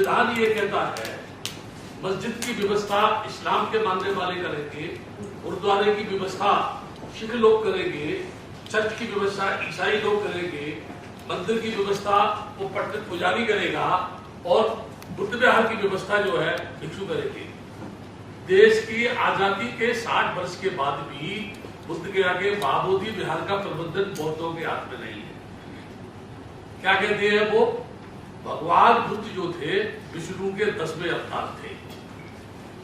संविधान ये कहता है मस्जिद की व्यवस्था इस्लाम के मानने वाले करेंगे, गुरुद्वारे की व्यवस्था सिख लोग करेंगे, चर्च की व्यवस्था ईसाई लोग करेंगे, मंदिर की व्यवस्था वो पंडित पुजारी करेगा और बुद्ध विहार की व्यवस्था जो है भिक्षु करेंगे। देश की आजादी के 60 वर्ष के बाद भी बुद्ध के आगे महाबोधि विहार का प्रबंधन बौद्धों के हाथ में नहीं है। क्या कहते हैं वो? भगवान बुद्ध जो थे विष्णु के 10वें अवतार थे,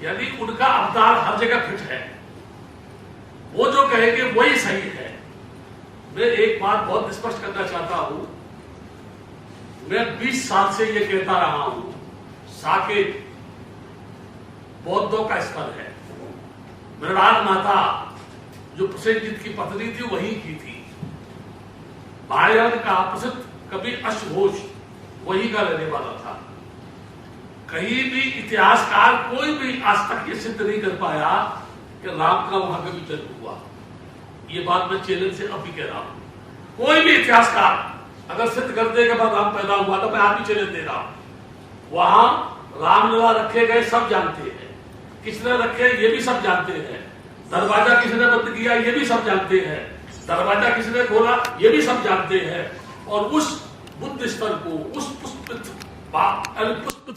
यानी उनका अवतार हर जगह फिट है, वो जो कहेंगे वही सही है। मैं एक बात बहुत स्पष्ट करना चाहता हूं, मैं 20 साल से ये कहता रहा हूं, साकेत बौद्धों का स्थल है। मृणाल माता जो प्रसेनजीत की पत्नी थी वही की थी। बायन का प्रसिद्ध कवि अश्वघोष वही का रहने वाला था। कहीं भी इतिहासकार कोई भी आज तक ये सिद्ध नहीं कर पाया कि राम का वहां कभी जन्म हुआ। ये बात मैं चैलेंज से अभी कह रहा हूं। कोई भी इतिहासकार अगर सिद्ध कर देगा बाद राम पैदा हुआ तो मैं आप ही चैलेंज दे रहा हूं। वहां रामलला रखे गए सब जानते हैं, किसने रखे ये भी सब जानते हैं, दरवाजा किसने बंद किया ये भी सब जानते हैं, दरवाजा किसने खोला ये भी सब जानते हैं। और उस बुद्ध स्थल को उस पुष्पित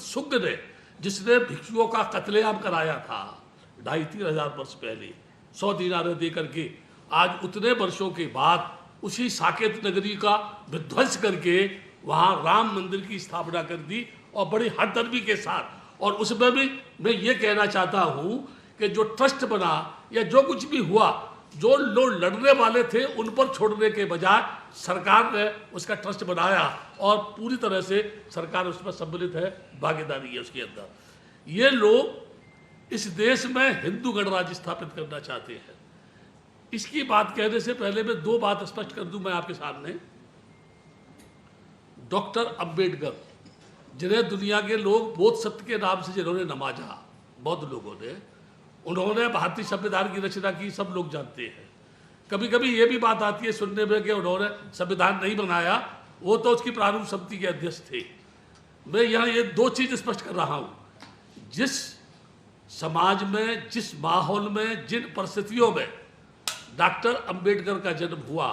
शुद्ध ने जिसने भिक्षुओं का कत्लेआम कराया था 2,500-3 हजार वर्ष पहले 100 दीनार दे करके, आज उतने वर्षों के बाद उसी साकेत नगरी का विध्वंस करके वहां राम मंदिर की स्थापना कर दी और बड़ी हरदर्मी के साथ। और उसमें भी मैं ये कहना चाहता हूं कि जो ट्रस्ट बना या जो कुछ भी हुआ, जो लोग लड़ने वाले थे उन पर छोड़ने के बजाय सरकार ने उसका ट्रस्ट बनाया और पूरी तरह से सरकार उसमें सम्मिलित है, भागीदारी है उसके अंदर। ये लोग इस देश में हिंदू गणराज्य स्थापित करना चाहते हैं। इसकी बात कहने से पहले मैं 2 बात स्पष्ट कर दूं मैं आपके सामने। डॉक्टर अंबेडकर जिन्हें दुनिया के लोग बोध सत्य के नाम से जिन्होंने नवाजा बौद्ध लोगों ने, उन्होंने भारतीय संविधान की रचना की, सब लोग जानते हैं। कभी कभी ये भी बात आती है सुनने में कि उन्होंने संविधान नहीं बनाया, वो तो उसकी प्रारूप समिति के अध्यक्ष थे। मैं यहाँ ये 2 चीज स्पष्ट कर रहा हूँ। जिस समाज में, जिस माहौल में, जिन परिस्थितियों में डॉक्टर अंबेडकर का जन्म हुआ,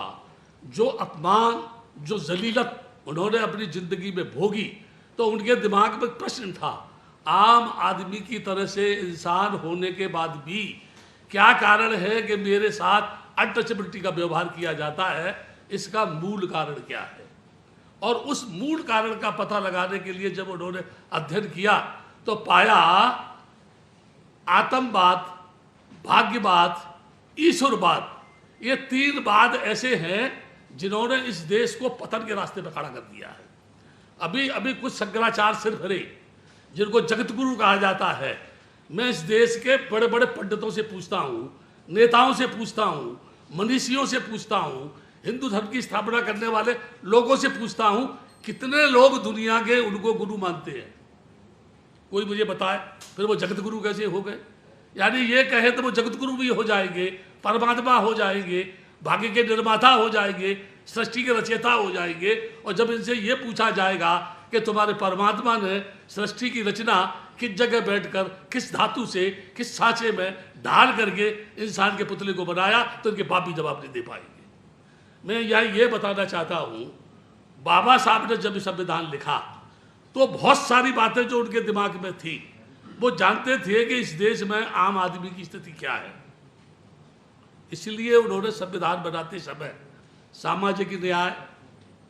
जो अपमान, जो जलीलत उन्होंने अपनी जिंदगी में भोगी, तो उनके दिमाग में प्रश्न था, आम आदमी की तरह से इंसान होने के बाद भी क्या कारण है कि मेरे साथ अनटचेबिलिटी का व्यवहार किया जाता है, इसका मूल कारण क्या है। और उस मूल कारण का पता लगाने के लिए जब उन्होंने अध्ययन किया तो पाया आतंकवाद, भाग्यवाद, ईश्वरवाद, ये 3 बाद ऐसे हैं जिन्होंने इस देश को पतन के रास्ते पर खड़ा कर दिया है। अभी कुछ शंकराचार्य सिर्फ हरे जिनको जगत गुरु कहा जाता है, मैं इस देश के बड़े बड़े पंडितों से पूछता हूँ, नेताओं से पूछता हूँ, मनीषियों से पूछता हूँ, हिंदू धर्म की स्थापना करने वाले लोगों से पूछता हूँ, कितने लोग दुनिया के उनको गुरु मानते हैं? कोई मुझे बताए। फिर वो जगत गुरु कैसे हो गए? यानी ये कहे तो वो जगत गुरु भी हो जाएंगे, परमात्मा हो जाएंगे, भाग्य के निर्माता हो जाएंगे, सृष्टि के रचयिता हो जाएंगे। और जब इनसे ये पूछा जाएगा कि तुम्हारे परमात्मा ने सृष्टि की रचना किस जगह बैठकर, किस धातु से, किस सांचे में ढाल करके इंसान के पुतले को बनाया, तो इनके बाप भी जवाब नहीं दे पाएंगे। मैं यहाँ ये बताना चाहता हूँ, बाबा साहब ने जब संविधान लिखा तो बहुत सारी बातें जो उनके दिमाग में थी, वो जानते थे कि इस देश में आम आदमी की स्थिति क्या है। इसलिए उन्होंने संविधान बनाते समय सामाजिक न्याय,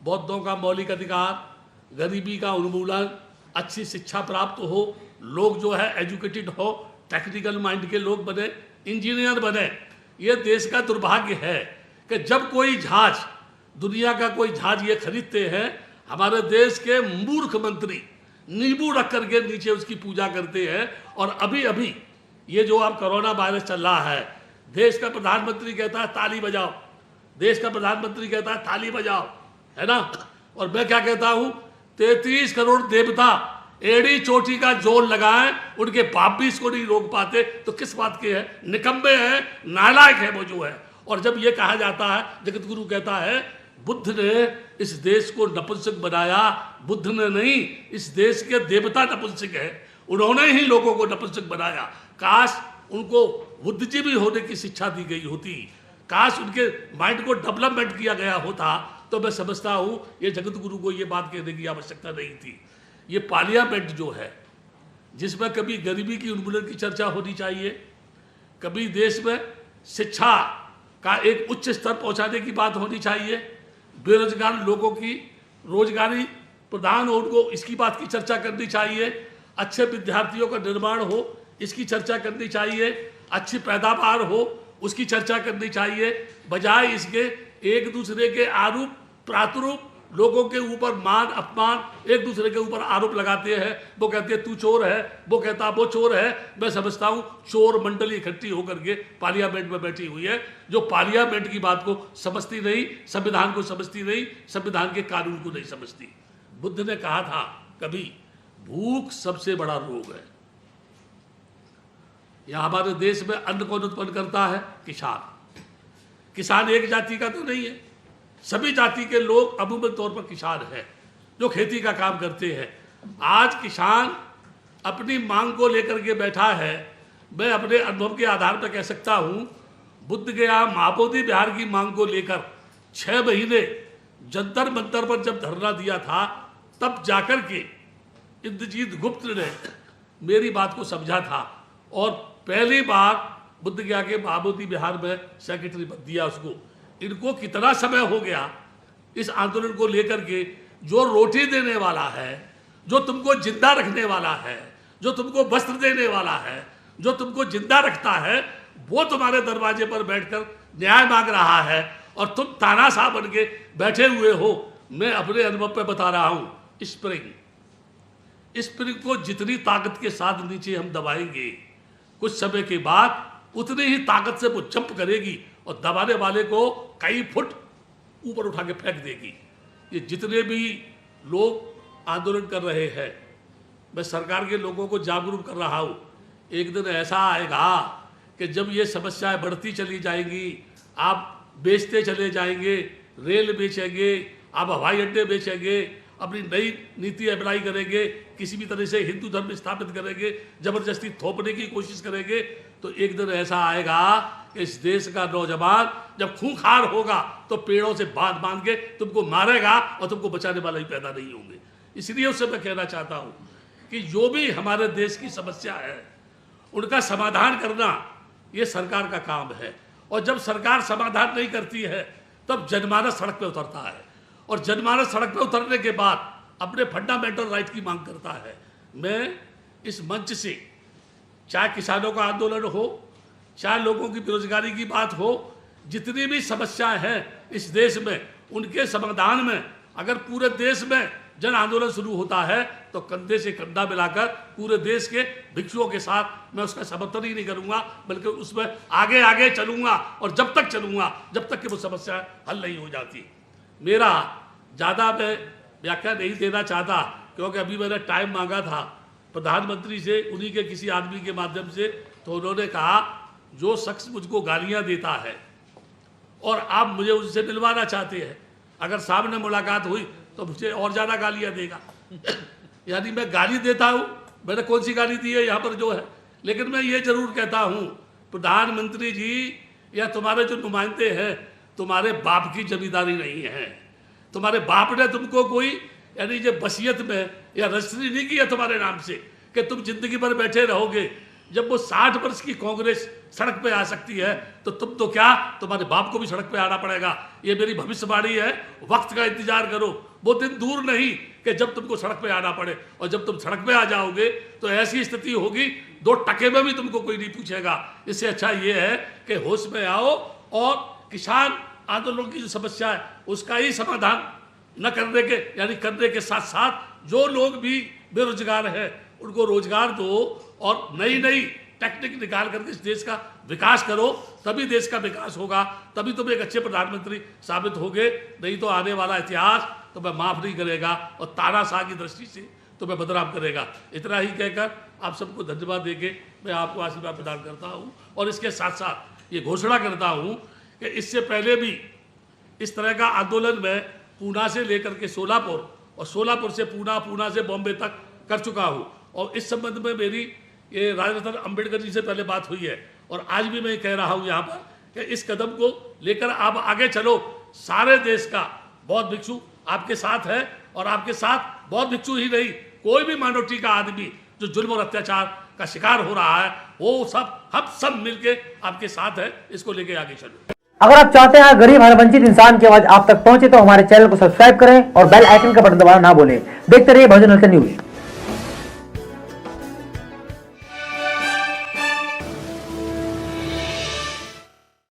बौद्धों का मौलिक अधिकार, गरीबी का उन्मूलन, अच्छी शिक्षा प्राप्त हो, लोग जो है एजुकेटेड हो, टेक्निकल माइंड के लोग बने, इंजीनियर बने। ये देश का दुर्भाग्य है कि जब कोई जहाज, दुनिया का कोई जहाज ये खरीदते हैं, हमारे देश के मूर्ख मंत्री नींबू रख करके नीचे उसकी पूजा करते हैं। और अभी अभी ये जो अब कोरोना वायरस चल रहा है, देश का प्रधानमंत्री कहता है ताली बजाओ, देश का प्रधानमंत्री कहता है ताली बजाओ, है ना। और मैं क्या कहता हूं, 33 करोड़ देवता एड़ी चोटी का जोर लगाएं, उनके बाप भी इसको नहीं रोक पाते, तो किस बात के हैं? निकम्बे हैं, नालायक है वो जो है। और जब ये कहा जाता है, जगत गुरु कहता है बुद्ध ने इस देश को नपुंसक बनाया, बुद्ध ने नहीं, इस देश के देवता नपुंसक है, उन्होंने ही लोगों को नपुंसक बनाया। काश उनको बुद्धिजीवी होने की शिक्षा दी गई होती, काश उनके माइंड को डेवलपमेंट किया गया होता, तो मैं समझता हूँ ये जगत गुरु को ये बात कहने की आवश्यकता नहीं थी। ये पार्लियामेंट जो है, जिसमें कभी गरीबी की उन्मूलन की चर्चा होनी चाहिए, कभी देश में शिक्षा का एक उच्च स्तर पहुंचाने की बात होनी चाहिए, बेरोजगार लोगों की रोजगारी प्रदान हो उनको इसकी बात की चर्चा करनी चाहिए, अच्छे विद्यार्थियों का निर्माण हो इसकी चर्चा करनी चाहिए, अच्छी पैदावार हो उसकी चर्चा करनी चाहिए, बजाय इसके एक दूसरे के आरोप प्रातरूप लोगों के ऊपर मान अपमान एक दूसरे के ऊपर आरोप लगाते हैं। वो कहते हैं तू चोर है, वो कहता वो चोर है। मैं समझता हूँ चोर मंडली इकट्ठी होकर के पार्लियामेंट में बैठी हुई है, जो पार्लियामेंट की बात को समझती नहीं, संविधान को समझती नहीं, संविधान के कानून को नहीं समझती। बुद्ध ने कहा था कभी, भूख सबसे बड़ा रोग है। यहाँ हमारे देश में अन्न कौन उत्पन्न करता है? किसान। किसान एक जाति का तो नहीं है, सभी जाति के लोग अमूमन तौर पर किसान हैं जो खेती का काम करते हैं। आज किसान अपनी मांग को लेकर के बैठा है। मैं अपने अनुभव के आधार पर कह सकता हूँ, बुद्ध गया महाबोधि विहार की मांग को लेकर 6 महीने जंतर मंतर पर जब धरना दिया था, तब जाकर के इंद्रजीत गुप्त ने मेरी बात को समझा था और पहली बार बुद्ध गया के महाबोधि विहार में सेक्रेटरी पद दिया उसको। इनको कितना समय हो गया इस आंदोलन को लेकर के, जो रोटी देने वाला है, जो तुमको जिंदा रखने वाला है, जो तुमको वस्त्र देने वाला है, जो तुमको जिंदा रखता है, वो तुम्हारे दरवाजे पर बैठकर न्याय मांग रहा है और तुम तानाशाह बन के बैठे हुए हो। मैं अपने अनुभव पे बता रहा हूँ, स्प्रिंग को जितनी ताकत के साथ नीचे हम दबाएंगे, कुछ समय के बाद उतनी ही ताकत से वो जंप करेगी और दबाने वाले को कई फुट ऊपर उठा के फेंक देगी। ये जितने भी लोग आंदोलन कर रहे हैं, मैं सरकार के लोगों को जागरूक कर रहा हूँ, एक दिन ऐसा आएगा कि जब ये समस्याएं बढ़ती चली जाएंगी, आप बेचते चले जाएंगे, रेल बेचेंगे, आप हवाई अड्डे बेचेंगे, अपनी नई नीति अप्लाई करेंगे, किसी भी तरह से हिंदू धर्म स्थापित करेंगे, जबरदस्ती थोपने की कोशिश करेंगे, तो एक दिन ऐसा आएगा कि इस देश का नौजवान जब खूंखार होगा तो पेड़ों से बांध के तुमको मारेगा और तुमको बचाने वाला ही पैदा नहीं होंगे। इसलिए उससे मैं कहना चाहता हूँ कि जो भी हमारे देश की समस्या है उनका समाधान करना ये सरकार का काम है, और जब सरकार समाधान नहीं करती है तब जनमानस सड़क पे उतरता है, और जनमानस सड़क पे उतरने के बाद अपने फंडामेंटल राइट की मांग करता है। मैं इस मंच से, चाहे किसानों का आंदोलन हो, चाहे लोगों की बेरोजगारी की बात हो, जितनी भी समस्याएं हैं इस देश में, उनके समाधान में अगर पूरे देश में जन आंदोलन शुरू होता है तो कंधे से कंधा मिलाकर पूरे देश के भिक्षुओं के साथ मैं उसका समर्थन ही नहीं करूंगा, बल्कि उसमें आगे आगे चलूंगा, और जब तक चलूंगा जब तक कि वो समस्या हल नहीं हो जाती। मेरा ज़्यादा मैं व्याख्या नहीं देना चाहता, क्योंकि अभी मैंने टाइम मांगा था प्रधानमंत्री से, उन्हीं के किसी आदमी के माध्यम से, तो उन्होंने कहा जो शख्स मुझको गालियां देता है और आप मुझे उससे मिलवाना चाहते हैं, अगर सामने मुलाकात हुई तो मुझे और ज़्यादा गालियां देगा। यानी मैं गाली देता हूँ, मैंने कौन सी गाली दी है यहाँ पर जो है, लेकिन मैं ये जरूर कहता हूँ प्रधानमंत्री जी या तुम्हारे जो नुमाइंदे हैं, तुम्हारे बाप की जमींदारी नहीं है। तुम्हारे बाप ने तुमको कोई यानी जो वसीयत में या रजिस्ट्री नहीं किया तुम्हारे नाम से कि तुम जिंदगी भर बैठे रहोगे। जब वो 60 वर्ष की कांग्रेस सड़क पे आ सकती है तो तुम तो क्या, तुम्हारे बाप को भी सड़क पे आना पड़ेगा। ये मेरी भविष्यवाणी है, वक्त का इंतजार करो, वो दिन दूर नहीं कि जब तुमको सड़क पे आना पड़े, और जब तुम सड़क पे आ जाओगे तो ऐसी स्थिति होगी 2 टके में भी तुमको कोई नहीं पूछेगा। इससे अच्छा ये है कि होश में आओ और किसान आंदोलन की जो समस्या है उसका ही समाधान न करने के यानी करने के साथ साथ जो लोग भी बेरोजगार हैं उनको रोजगार दो और नई नई टेक्निक निकाल करके इस देश का विकास करो, तभी देश का विकास होगा, तभी तुम एक अच्छे प्रधानमंत्री साबित होगे। नहीं तो आने वाला इतिहास तो मैं माफ नहीं करेगा और तानाशाह की दृष्टि से तो मैं बदनाम करेगा। इतना ही कहकर आप सबको धन्यवाद देके मैं आपको आशीर्वाद प्रदान करता हूँ, और इसके साथ साथ ये घोषणा करता हूँ कि इससे पहले भी इस तरह का आंदोलन मैं पूना से लेकर के सोलापुर और सोलापुर से पूना, पूना से बॉम्बे तक कर चुका हूँ। और इस संबंध में मेरी ये राजरत्न अंबेडकर जी से पहले बात हुई है और आज भी मैं कह रहा हूँ यहाँ पर कि इस कदम को लेकर आप आगे चलो। सारे देश का बौद्ध भिक्षु आपके साथ है और आपके साथ बौद्ध भिक्षु ही नहीं, कोई भी माइनॉरिटी का आदमी जो जुल्म और अत्याचार का शिकार हो रहा है वो हम सब मिलके आपके साथ है। इसको लेके आगे चलो। अगर आप चाहते हैं गरीब हर वंचित इंसान की आवाज आप तक पहुंचे तो हमारे चैनल को सब्सक्राइब करें और बेल आइकन का बटन दबाना ना भूलें। देखते रहिए बहुजन हलचल न्यूज।